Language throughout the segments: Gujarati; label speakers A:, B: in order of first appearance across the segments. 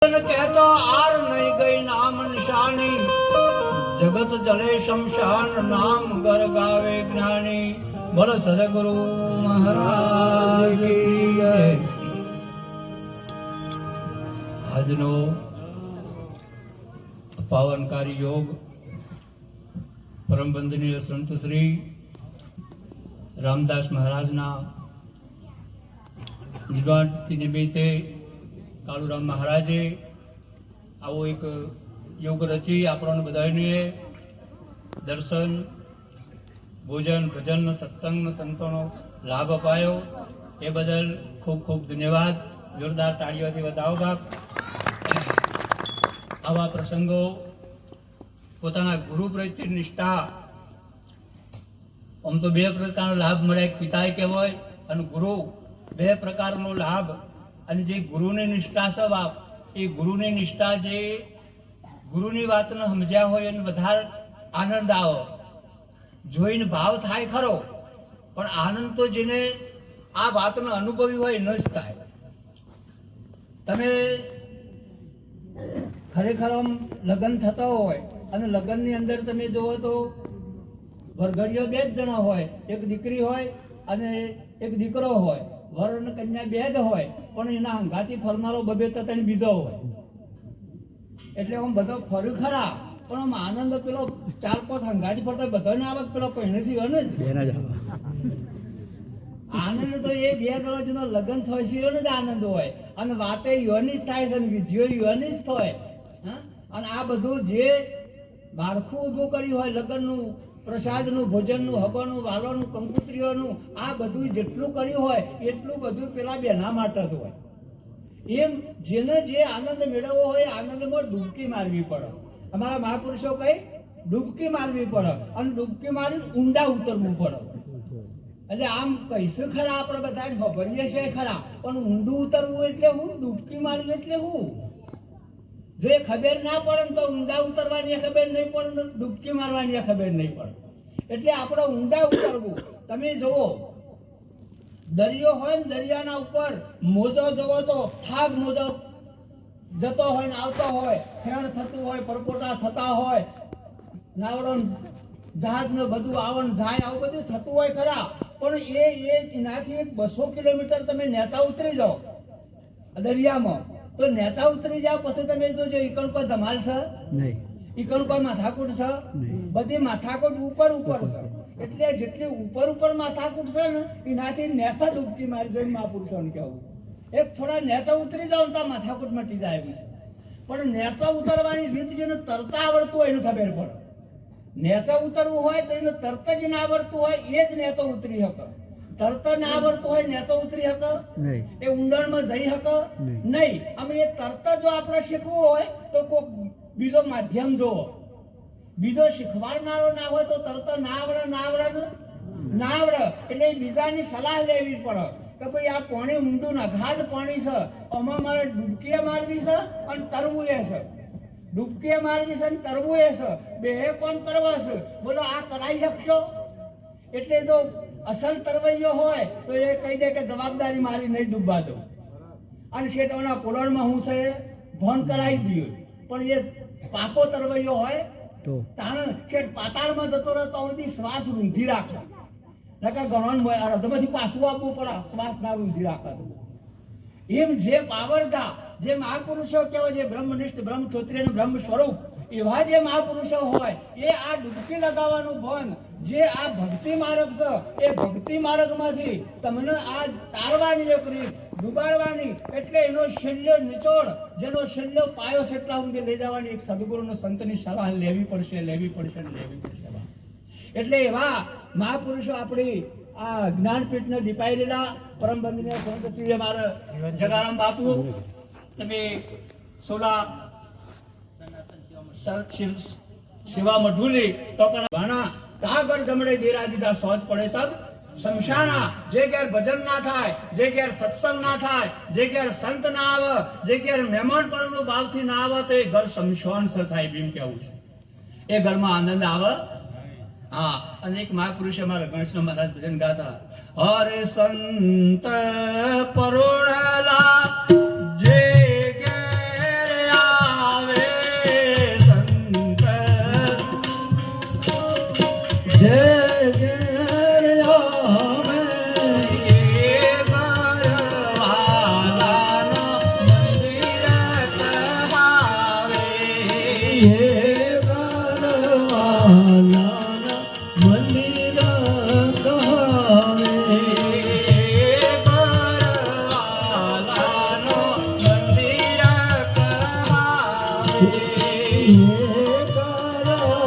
A: कहतो आर नहीं गई नाम निशानी, जगत जले शमशान नाम गर गावे ज्ञानी। बोलो सदगुरु महाराज की जय। આજનો પાવનકારી યોગ પરમ વંદનીય સંત શ્રી રામદાસ મહારાજના નિર્વાણ તિથિ નિમિત્તે કાળુરામ મહારાજે આવો એક યોગ રચી આપણને બધાને દર્શન ભોજન ભજન સત્સંગ સંતોનો લાભ અપાયો એ બદલ ખૂબ ખૂબ ધન્યવાદ। જોરદાર તાળીઓથી વધાવો બાપ। આવા પ્રસંગો પોતાના ગુરુ પ્રત્યે નિષ્ઠા, આમ તો બે પ્રકારનો લાભ મળે, એક પિતાએ કહેવાય અને ગુરુ, બે પ્રકારનો લાભ। અને જે ગુરુની નિષ્ઠા છે બાપ, એ ગુરુની નિષ્ઠા જે ગુરુની વાતને સમજ્યા હોય એને વધારે આનંદ આવે, જોઈને ભાવ થાય ખરો, પણ આનંદ તો જેને આ વાતનો અનુભવી હોય ન જ થાય। તમે ખરેખર આમ લગ્ન થતા હોય અને લગ્નની અંદર તમે જુઓ તો વરઘડીઓ બે જ જણા હોય, એક દીકરી હોય અને એક દીકરો હોય, વર અને કન્યા બે જ હોય, પણ એના હંગાથી ફરનારો બબે ત્રણ બીજો હોય। એટલે આમ બધો ફર્યું ખરા, પણ આમ આનંદ પેલો ચાર પાંચ હંગાથી ફરતા બધાને આવે, પેલો પહેણેથી હોય ને આનંદ તો એ બે જણા લગ્ન થાય છે એનો જ આનંદ હોય, અને વાતે યોની જ થાય છે અને વિધિઓ યોની જ થાય। અને આ બધું જે માળખું ઊભું કર્યું હોય લગ્નનું, પ્રસાદનું, ભોજનનું, હવનનું, વાલોનું, કંકુત્રીઓનું, આ બધું જેટલું કર્યું હોય એટલું બધું પેલા બેના માટે જ હોય। એમ જેને જે આનંદ મેળવવો હોય આનંદમાં ડૂબકી મારવી પડે। અમારા મહાપુરુષો કઈ ડૂબકી મારવી પડે અને ડૂબકી મારી ઊંડા ઉતરવું પડે। એટલે આમ કહીશું ખરા, આપણે બધા ખબરીએ છે ખરા, પણ ઊંડું ઉતરવું એટલે હું, ડૂબકી મારવી એટલે હું, જો ખબર ના પડે તો ઊંડા ઉતરવાની ખબર નહીં પડે, ડૂબકી મારવાની ખબર નહીં પડે। એટલે આપણે ઊંડા ઉતરવું। તમે જુઓ દરિયો હોય ને, દરિયાના ઉપર મોજો જવો તો થાગ મોજો જતો હોય ને આવતો હોય, ફેણ થતું હોય, પરપોટા થતા હોય, નાવડો જહાજ ને બધું આવન જાય, આવું બધું થતું હોય ખરા, પણ એનાથી 200 કિલોમીટર તમે નેતા ઉતરી જાઓ દરિયામાં, તો નેતા ઉતરી જાવ પછી તમે જોજો ઈકણ કોઈ ધમાલ છે નહીં, ઈકણ કોઈ માથાકૂટ છે, બધી માથાકૂટ ઉપર ઉપર છે। એટલે જેટલી ઉપર ઉપર માથાકૂટ છે ને એનાથી નેતા ડૂબકી મારી જોઈને મહાપુરુષોને કહેવું, એક થોડા નેતા ઉતરી જાવ તો માથાકૂટ મટી જાય એવી છે। પણ નેતા ઉતરવાની રીત જેને તરતા આવડતું હોય એને ખબર પડે। નેતા ઉતરવું હોય તો એને તરત જ ના આવડતું હોય એ જ નેતો ઉતરી શકે, તરત ના આવડતું હોય નેતો ઉતરી શકે નહીં, એ ઊંડાણમાં જઈ શકે નહીં। અમે એ તરત જો આપણે શીખવું હોય તો કોઈ બીજો માધ્યમ જોવો, બીજો શીખવાડનારો ના હોય તો તરત ના આવડે। એટલે બીજાની સલાહ લેવી પડે કે ભાઈ આ પાણી ઊંડું ના ગાઢ પાણી છે, આમાં મારે ડૂબકી મારવી છે અને તરવું એ છે, ડૂબકી મારવી છે અને તરવું એ છે, બે કોણ કરવા છે બોલો, આ કરાઈ શકશો? એટલે તો અસલ તરવૈયો હોય તો એ કહી દે કે જવાબદારી મારી નહીં ડૂબવા દો, અને શેઠોના પોલણમાં હું છે ભોન કરાવી દઉં, પણ એ પાકો તરવૈયો હોય તો તાણ શેઠ પાતાળમાં જતો રહે તો બધી શ્વાસ રૂંધી રાખે, નકર ગણન હૃદયમાંથી પાછું આપવું પડે, શ્વાસ ના રૂંધી રાખે। એમ જે પાવરદા, જે મહાપુરુષો કહેવાય, જે બ્રહ્મનિષ્ઠ, બ્રહ્મ ક્ષોત્રિય અને બ્રહ્મ સ્વરૂપ, એવા જે મહાપુરુષો હોય એ આ ડૂબકી લગાવવાનું બંધ, જે આ ભક્તિ માર્ગ છે એ ભક્તિ માર્ગમાંથી તમને આ તારવાની એક રીત, ડૂબાડવાની, એટલે એનો શલ્ય નિચોડ, જેનો શલ્ય પાયો છે એટલા સુધી લઈ જવાની એક સદગુરુનો સંતની સલાહ લેવી પડશે। એટલે એવા મહાપુરુષો આપણી આ જ્ઞાનપીઠને દીપાઈ રહેલા પરમ બંધને સંત શ્રી મારા જગારામ બાપુ, તમે સોલા शिवा मठुली तो भाणा तागर जमड़े देरा दीदा सोच पड़े तब शमशाना, जे घेर भजन ना थाय, जे घेर सत्संग ना थाय, जे घेर संत ना आवे, जे घेर मेहमान परनो भावथी ना आवे तो ए घर शमशान से साहेब एम कहेवुं छे। ए घर में आनंद आवे। हाँ, अने एक महापुरुष हमारा गणेश महाराज भजन गाता, हरे संत परोणला जे घेर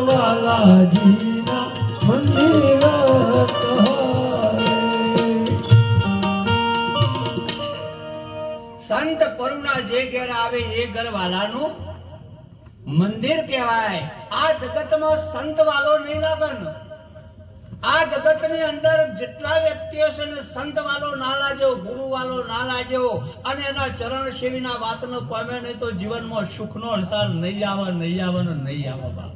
B: વાલાજીના મંદિર
A: સંત પરુણા જે ઘેર આવે એ ઘર વાલાનું મંદિર કહેવાય. આ જગતમાં સંત વાલો નહીં લાગે ને. આ જગતની અંદર જેટલા વ્યક્તિઓ છે ને સંત વાલો ના લાજો, ગુરુ વાલો ના લાજો અને એના ચરણ સેવીના વાતનો પામે નહીં તો જીવનમાં સુખનો અણસાર નહીં આવે ને નહીં આવે બાપ.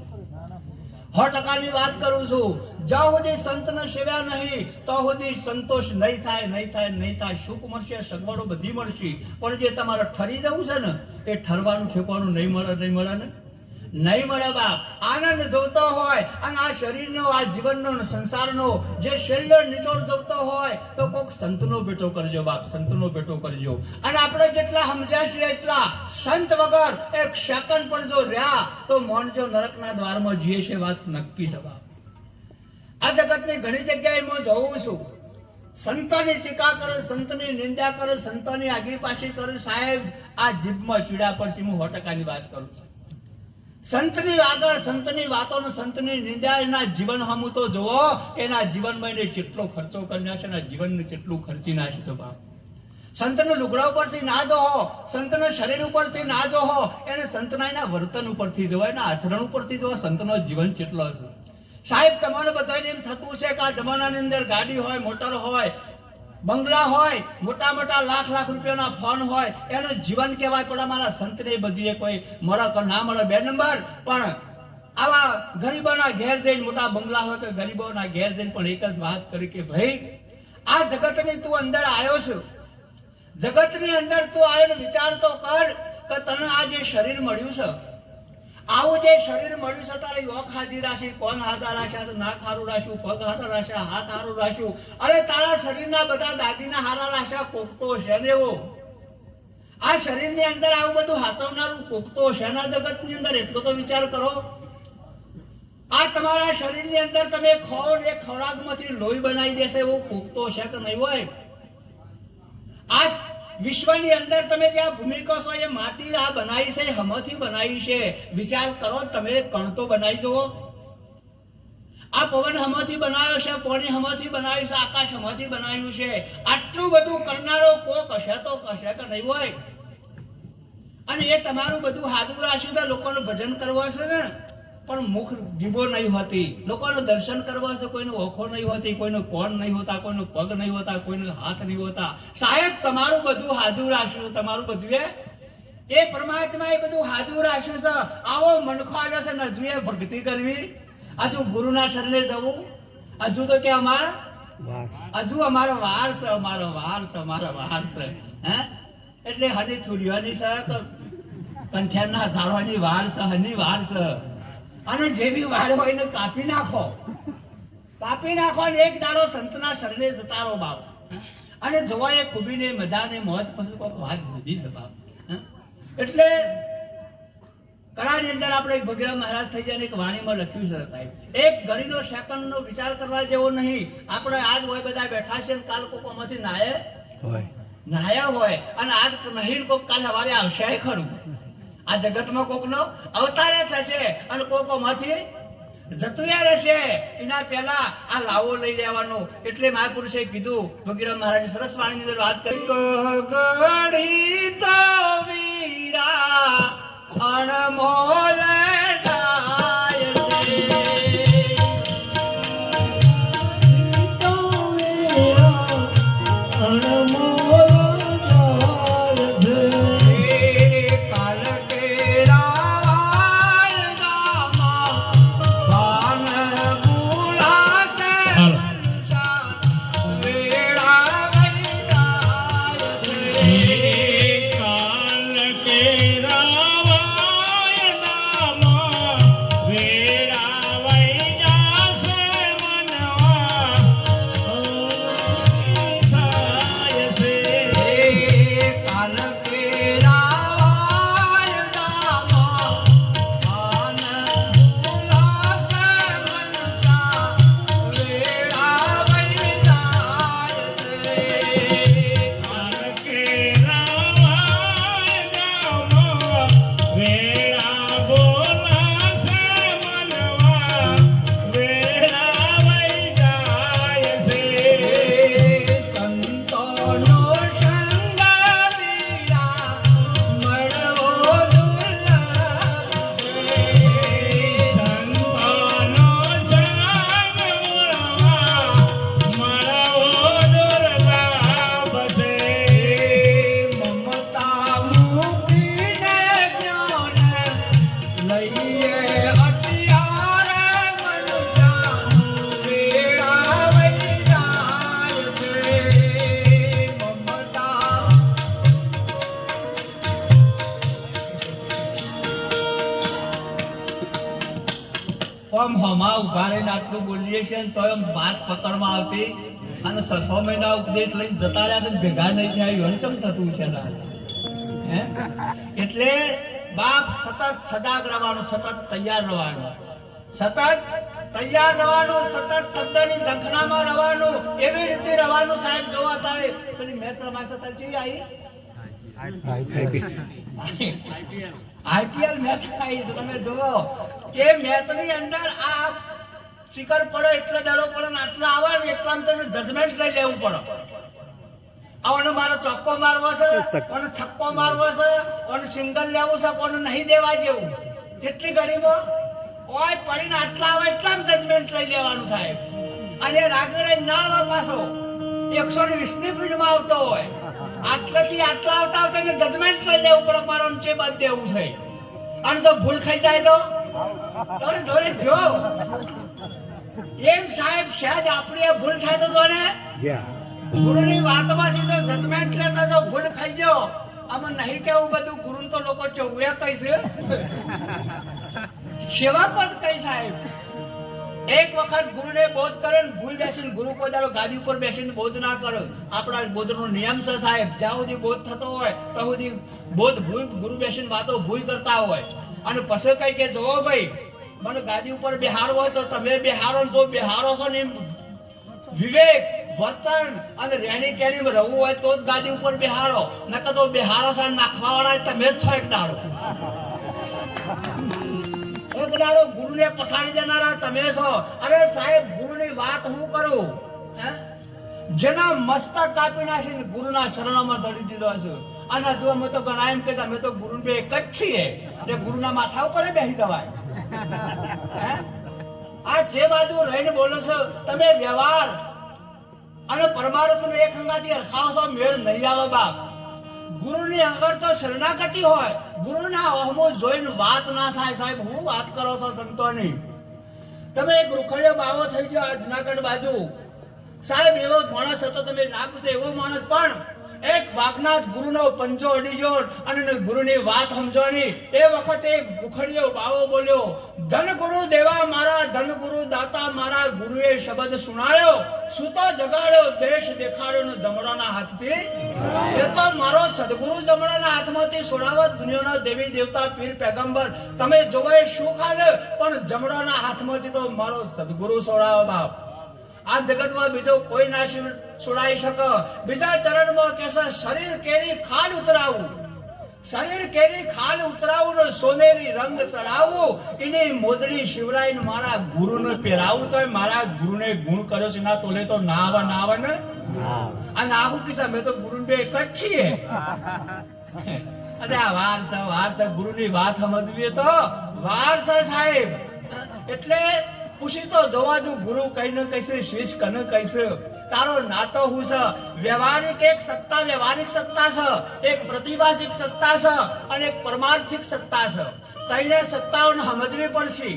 A: 100% વાત કરું છું. જ્યાં સુધી સંતને સેવ્યા નહીં તો સુધી સંતોષ નહીં થાય. સુખ મળશે, સગવડો બધી મળશે, પણ જે તમારે ઠરી જવું છે ને એ ઠરવાનું ઠેકવાનું નહીં મળે ને નહીં મળે બાપ. આનંદ જોતો હોય અને આ શરીરનો, આ જીવનનો, સંસારનો જે છેલ્લો નિચોડ જોતો હોય તો કોક સંતનો ભેટો કરજો બાપ, સંતનો ભેટો કરજો. અને આપણે જેટલા સમજ્યા છીએ એટલા સંત વગર એક સેકન્ડ પણ જો રહ્યા તો મોનજો નરકના દ્વારમાં જઈએ છે, વાત નક્કી છે બાપ. આ જગતની ઘણી જગ્યાએ હું જોઉં છું, સંતોની ટીકા કરે, સંતની નિંદા કરે, સંતોની આગી પાછી કરે. સાહેબ આ જીભમાં ચીડા પડશે. હું 100% વાત કરું છું. સંતની આગળ, સંતની વાતોનો, સંતની નિંદા એના જીવન હમું તો જુઓ કે એના જીવનમાં એને કેટલો ખર્ચો કરી નાખશે, એના જીવનને કેટલું ખર્ચી નાખશે તો બાપ. સંતના લુગડા ઉપરથી ના જોહો, સંતના શરીર ઉપરથી ના જોહો, એને સંતના એના વર્તન ઉપરથી જોવો, એના આચરણ ઉપરથી જોવો સંતનો જીવન કેટલો છે. સાહેબ તમારે બધાને એમ થતું છે કે આ જમાનાની અંદર ગાડી હોય, મોટર હોય, બંગલા હોય, મોટા મોટા લાખ રૂપિયાના ફોન હોય, એનું જીવન કહેવાય. પણ અમારા સંતને બધી કોઈ મળે કે ના મળે 2 નંબર, પણ આવા ગરીબોના ઘેર જઈને, મોટા બંગલા હોય કે ગરીબોના ઘેર જઈને પણ એક જ વાત કરી કે ભાઈ આ જગતની તું અંદર આવ્યો છું, જગતની અંદર તું આવ્યો ને વિચાર તો કર કે તને આ જે શરીર મળ્યું છે, આવું જે શરીર મળ્યું છે, તારે યોગ હાજી રાશી, કોણ હાજર રાખ્યા છે, નાક હારું રાખ્યું, પગ હારા રાખ્યા, હાથ હારું રાખ્યું, અરે તારા શરીરના બધા દાગીના હારા રાખ્યા, કોકતો છે ને એવો. આ શરીરની અંદર આવું બધું હાચવનારું કોકતો છે ના જગતની અંદર, એટલો તો વિચાર કરો. આ તમારા શરીરની અંદર તમે ખાઓ ને એક ખોરાકમાંથી લોહી બનાવી દેશે એવો કોકતો છે કે નહીં હોય? આ વિશ્વની અંદર તમે જે આ ભૂમિકો છો એ માટી આ બનાવી છે, હમથી બનાવી છે. વિચાર કરો, તમે કણ તો બનાવી જુઓ. આ પવન હમથી બનાવ્યો છે, પાણી હમથી બનાવ્યું છે, આકાશ હમથી બનાવ્યું છે. આટલું બધું કરનારો કોક હશે તો કશે કે નહીં હોય? અને એ તમારું બધું હાજર રાખ્યું તો લોકોનું ભજન કરવા છે ને, પણ મુખ જીભો નહીં હોતી, લોકોનું દર્શન કરવા છે, કોઈનો ઓખો નહીં હોતી, કોઈનો કોણ નહીં હોતા, કોઈનો પગ નહીં હોતા, કોઈનો હાથ નહીં હોતા. સાહેબ તમારું બધું હાજર રાખ્યું, તમારું બધું એ પરમાત્મા એ બધું હાજર રાખ્યું છે. આવો મનખો આવ્યો છે ને હજુ એ ભક્તિ કરવી, હજુ ગુરુના શરણે જવું, હજુ તો કે અમારો વાર છે. હે એટલે હની થુરિયાની છે કે કંઠિયાના ઝાડવાની વાર છે, હની વાર છે. અને જે બી વાર હોય એને કાપી નાખો અને એક દાડો સંતના શરણે જતા રહો બાપ. અને જોવા એ ખૂબીને મજાને મોજ પછી કોઈક વાત જુદી છે બાપ. એટલે કળાની અંદર આપણે ભગીરા મહારાજ થઈ જાય એક વાણીમાં લખ્યું છે સાહેબ, એક ઘડીનો સેકન્ડનો વિચાર કરવા જેવો નહીં. આપણે આજ હોય બધા બેઠા છે, કાલ કોકોમાંથી નાયા હોય, અને આજ નહીં કોક કાલ સવારે આવશે ખરું. આ જગતમાં કોકનો અવતારે થશે અને કોકોમાંથી જતું રહેશે. એના પહેલા આ લાવો લઈ લેવાનો. એટલે મહાપુરુષે કીધું, ભગીરથ મહારાજે સરસ વાણીની અંદર વાત કરી, ગગડી તો વીરા અણમોલ જાય છે,
B: તો વીરા અણમોલ જાય છે.
A: કાલ કેરા દામા ભાન બોલાશે વેળા વૈરાય છે.
B: કાલ કેરા
A: આમ હમા ઉભા રહીને આટલું બોલીએ છીએ ને તોય આમ વાત પકડમાં આવતી અને 6 મહિના ઉપદેશ લઈને જતા રહ્યા છે ને ભેગા નહીં થયા એવું ચમ થતું છે ને? હે? એટલે બાપ સતત સજાગ રહેવાનું, સતત તૈયાર રહેવાનું, સતત તૈયાર રહેવાનું, સતત શબ્દની ઝંખનામાં રહેવાનું, એવી રીતે રહેવાનું. સાહેબ જોવા તારે પેલી મેચ રમાય તો તારી કેવી આવી? આઈપીએલ મેચ આવી તો તમે જુઓ એ મેચની અંદર આ સ્ટીકર પડે એટલે દડો પડે ને આટલા આવે ને એટલામાં તમે જજમેન્ટ લઈ લેવું પડે. આવાનો મારો ચોક્કો મારવો છે, કોને છક્કો મારવો છે, કોને સિંગલ લેવું છે, કોને નહીં દેવા જેવું. કેટલી ઘડીમાં કોઈ પડીને આટલા આવે એટલામાં જજમેન્ટ લઈ લેવાનું સાહેબ. અને રાગરે ના આવે પાછો 120 ની સ્પીડમાં આવતો હોય, આટલાથી આટલા આવતા આવતા એને જજમેન્ટ લઈ લેવું પડે મારો નીચે બાદ દેવું છે. અને જો ભૂલ ખાઈ જાય તો દોડે દોડે જો એમ સાહેબ સહેજ આપણી ભૂલ થાય તો જોને ગુરુની વાતમાંથી તો જજમેન્ટ લેતા જો ભૂલ ખાઈ ગયો. આમાં નહીં કેવું બધું ગુરુ તો લોકો ચોવે કઈ છે સેવકો જ કઈ સાહેબ. એક વખત ગુરુને બોધ કરે ને ભૂલ બેસીને ગુરુ કોઈ દાડો ગાદી ઉપર બેસીને બોધ ના કરે. આપણા બોધનો નિયમ છે સાહેબ, જ્યાં સુધી બોધ થતો હોય ત્યાં સુધી બોધ ભૂલ ગુરુ બેસીને વાતો ભૂલ કરતા હોય. અને પછી કઈ કે જોવો ભાઈ મને ગાદી ઉપર બેહારો હોય તો તમે બેહારો, જો બેહારો છો ને વિવેક વર્તન અને રેણી કેણીમાં રહેવું હોય તો જ ગાદી ઉપર બેહારો, નકર તો બેહારો છે નાખવા વાળા તમે જ છો. એક દાડો ગુરુને પસાડી દેનારા તમે છો. અરે સાહેબ ગુરુની વાત હું કરું, જેના મસ્તક કાપી નાખીને ગુરુના શરણોમાં ધરી દીધો છે. અને જો અમે તો ઘણા એમ કહેતા અમે તો ગુરુ બે એક જ છીએ, એટલે ગુરુના માથા ઉપર બેસી જવાય. આ જે બાજુ રહીને બોલો છો તમે વ્યવહાર અને પરમાર્થનો એક અંગાથી હરખાવશો મેળ નહીં આવે બાપ. ગુરુની આગળ તો શરણાગતિ હોય, ગુરુના અહમો જોઈને વાત ના થાય સાહેબ. હું વાત કરો છો સંતોની? તમે એક રૂખડિયો બાવો થઈ ગયો આ જુનાગઢ બાજુ સાહેબ, એવો માણસ હતો તમે ના પૂછો એવો માણસ, પણ એક વાઘનાથ ગુરુનો પંજો અડી ગયો અને ગુરુની વાત સમજણી. એ વખતે રૂખડિયો બાવો બોલ્યો, ધન ગુરુ દેવા મારા, ધન ગુરુ દાતા મારા. ગુરુએ શબ્દ સુણાયો, સુતો જગાડ્યો, દેશ દેખાડ્યો ને જમણાના હાથથી. એ તો મારો સદગુરુ જમણાના હાથમાંથી છોડાવત દુનિયાના દેવી દેવતા પીર પેગંબર તમે જોવો એ શું ખાલે, પણ જમણાના હાથમાંથી તો મારો સદગુરુ છોડાવો બાપ. આ જગતમાં બીજો કોઈ ના છોડાઈ શકે. બીજા ચરણમાં કહેશે શરીર કેરી ખાલ ઉતરાવું, શરીર કેરી ખાલ ઉતરાવું ને સોનેરી રંગ ચડાવવું, એની મોજડી શિવરાઈને મારા ગુરુને પહેરાવું. તો મારા ગુરુને ગુણ કર્યો છે ના તોલે તો ના આવે ને. અને આવું કિસ્સા મેં તો ગુરુ બે એક જ છીએ. અરે આ વાર છે ગુરુની વાત સમજવી તો વાર છે સાહેબ. એટલે પૂછી તો જોવા દઉં ગુરુ કઈને કહીશે, શિષ્ય કને કહીશે. તારો નાતો હું છે. વ્યવહારિક એક સત્તા, વ્યવહારિક સત્તા છે, એક પ્રતિભાષિક સત્તા છે અને એક પરમાર્થિક સત્તા છે. ત્રણે સત્તાઓને સમજવી પડશે.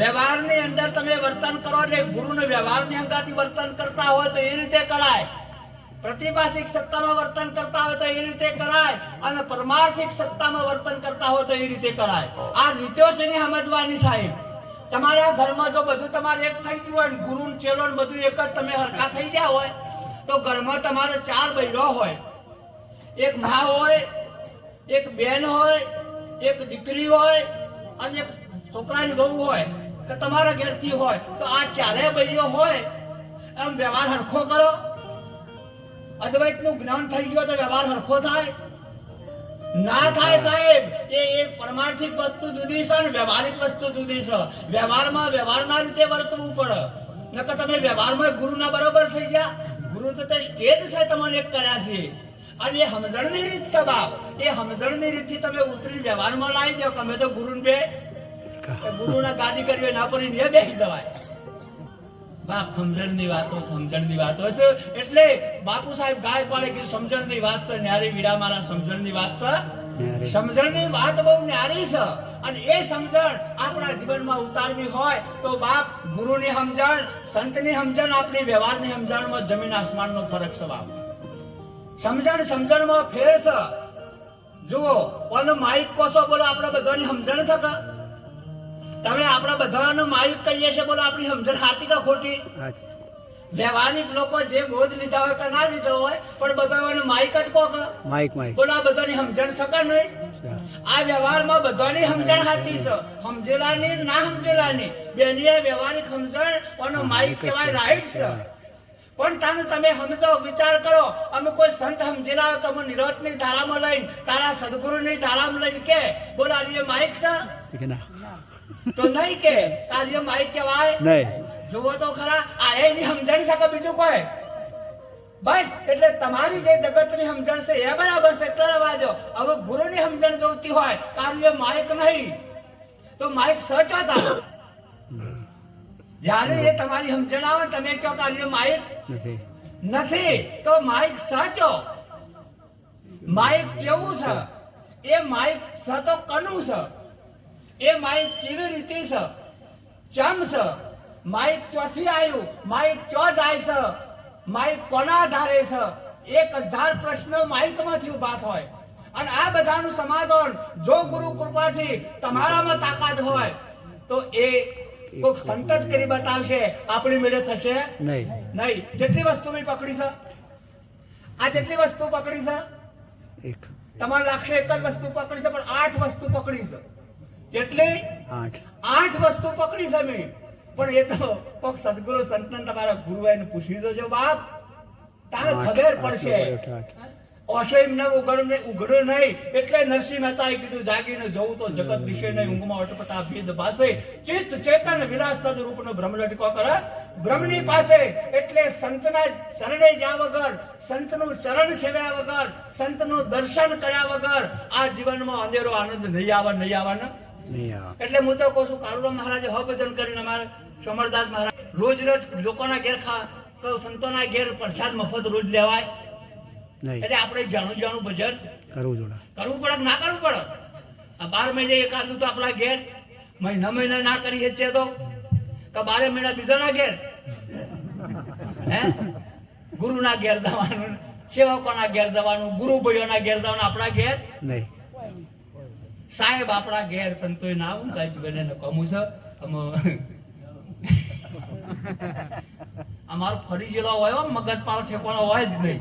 A: વ્યવહારની અંદર તમે વર્તન કરો એટલે ગુરુને વ્યવહારની અંગાથી વર્તન કરતા હોય તો એ રીતે કરાય, પ્રતિભાષિક સત્તામાં વર્તન કરતા હોય તો એ રીતે કરાય, અને પરમાર્થિક સત્તામાં વર્તન કરતા હોય તો એ રીતે કરાય. આ રીતો છે ને સમજવાની સાહેબ. તમારા ઘરમાં જો બધું તમારે એક થઈ ગયું હોય, ગુરુ ચેલો બધું એક જ તમે હરખા થઈ ગયા હોય, તો ઘરમાં તમારે 4 બૈરો હોય, એક મા હોય, એક બેન હોય, એક દીકરી હોય અને એક છોકરાની બહુ હોય કે તમારા ઘેરથી હોય. તો આ 4 બૈરો હોય એમ વ્યવહાર હરખો કરો. અદ્વૈતનું જ્ઞાન થઈ ગયું તો વ્યવહાર હરખો થાય ના થાય સાહેબ. એ પરમાર્થિક વસ્તુ જુદી છે અને વ્યવહારિક વસ્તુ જુદી છે. વ્યવહારમાં વ્યવહારના રીતે વર્તવું પડે, નકર તમે વ્યવહારમાં ગુરુના બરોબર થઈ ગયા. ગુરુ તો તે સ્ટેજ છે તમને એક કર્યા છે, અને એ સમજણની રીત છે બાપ. એ સમજણની રીતથી તમે ઉતરી વ્યવહારમાં લાવી દો. અમે તો ગુરુના ગાદી કરવી ના પડી ને બેસી જવાય બાપ. સમજણની વાતો છે. એટલે બાપુ સાહેબ ગાયકવાડે કીધું સમજણની વાત છે ન્યારી વીરા મારા, સમજણની વાત છે. સમજણની વાત બહુ ન્યારી છે, અને એ સમજણ આપણા જીવનમાં ઉતારવી હોય તો બાપ ગુરુની સમજણ, સંતની સમજણ, આપણી વ્યવહારની સમજણમાં જમીન આસમાનનો ફરક છે બાપ. સમજણમાં ફેર છે. જુઓ ઓનો માઇક કોસો બોલો આપણે બધાની સમજણ છે કે તમે આપણા બધાનું માયુક કહીએ છે, બોલો આપણી સમજણ સાચી કે ખોટી? વ્યવહારિક લોકો જે બોધ લીધા હોય કે ના લીધા હોય, પણ બધાનું માઇક જ કોક બોલો આ બધાની સમજણ સકા નહીં. આ વ્યવહારમાં બધાની સમજણ સાચી છે, સમજેલાની ના સમજેલાની બેની વ્યવહારિક સમજણ અને માઇક કહેવાય રાઈટ છે. પણ તમે સમજો, વિચાર કરો, અમે કોઈ સંત સમજેલા હોય કે અમે નિરતની ધારામાં લઈને તારા સદગુરુની ધારામાં લઈને કે બોલો આ માઇક છે તો નહીં કે કાર્ય માઇક કહેવાય નહીં. જુઓ તો ખરા, આ એની સમજણ શકે બીજું કોઈ? બસ એટલે તમારી જે જગતની સમજણ છે એ બરાબર છે એટલે રવા દો. હવે ગુરુની સમજણ જોતી હોય કાર્ય માઇક નહીં તો માઇક સચ હતા. જ્યારે એ તમારી સમજણ આવે તમે કહો કાર્ય માઇક નથી તો માઇક સાચો. માઇક કેવું છે? એ માઇક છે તો કનું છે? એ માઇક કેવી રીતે છે? ચમ છે? માઇક ચોથી આવ્યું? માઇક ચો જાય છે? માઇક કોના આધારે છે? 1000 પ્રશ્નો માઇકમાંથી ઉભા થાય. અને આ બધાનું સમાધાન જો ગુરુ કૃપાથી તમારામાં તાકાત હોય તો એ કોઈક સંત જ કરી બતાવશે, આપણી મેળે થશે નહીં. જેટલી વસ્તુ મેં પકડી છે, આ જેટલી વસ્તુ પકડી છે, તમારે લાગશે એક જ વસ્તુ પકડી છે, પણ 8 વસ્તુ પકડી છે. કેટલી? 8 વસ્તુ પકડી છે મેં. પણ એ તો કોઈક સદગુરુ સંતન તમારા ગુરુ એને પૂછી જોજો બાપ, તારે ખબર પડશે. ઓશો એમને ઉઘડ્યું નહીં એટલે નરસિંહ મહેતાએ કીધું જાગીને જવું તો જગત દિશે નહીં, ઊંઘમાં અટપટા ભેદ ભાસે, ચિત્ત ચેતન વિલાસ તદ રૂપનો બ્રહ્મ લટકો કરે બ્રહ્મની પાસે. એટલે સંતના શરણે જ્યાં વગર, સંતનું શરણ સેવ્યા વગર, સંતનું દર્શન કર્યા વગર આ જીવનમાં અંધેરો આનંદ નહીં આવે ને. એટલે હું તો કહું છું, કાળુરામ મહારાજે ભજન કરીને અમારે સમરદાસ મહારાજ રોજ લોકોના ઘેર સંતોના ઘેર પ્રસાદ મફત રોજ લેવાય. એટલે આપણે જાણું ભજન કરવું પડે કે ના કરવું પડે? 12 મહિને એકાદું તો આપણા ઘેર મહિના ના કરી શકીએ તો 12 મહિના બીજાના ઘેર હે ગુરુના ઘેર જવાનું, સેવકોના ઘેર જવાનું, ગુરુ ભાઈઓના ઘેર જવાનું, આપણા ઘેર નહીં. સાહેબ આપણા ઘેર સંતોય ના આવું સાહેબ બને કમું છે અમારો ફરી જેલો હોય, મગજ પાવ ઠેકવાનો હોય જ નહીં.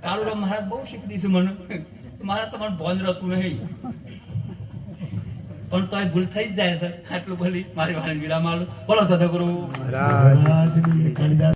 A: કાળુરામ મહારાજ બહુ શીખડી છે મને, મારે તમારે ભોન રહેતું નહીં, પણ તો ભૂલ થઈ જ જાય છે. આટલું ભલી મારી વાણી વિરામ આલું. બોલો સદગુરુ મહારાજ.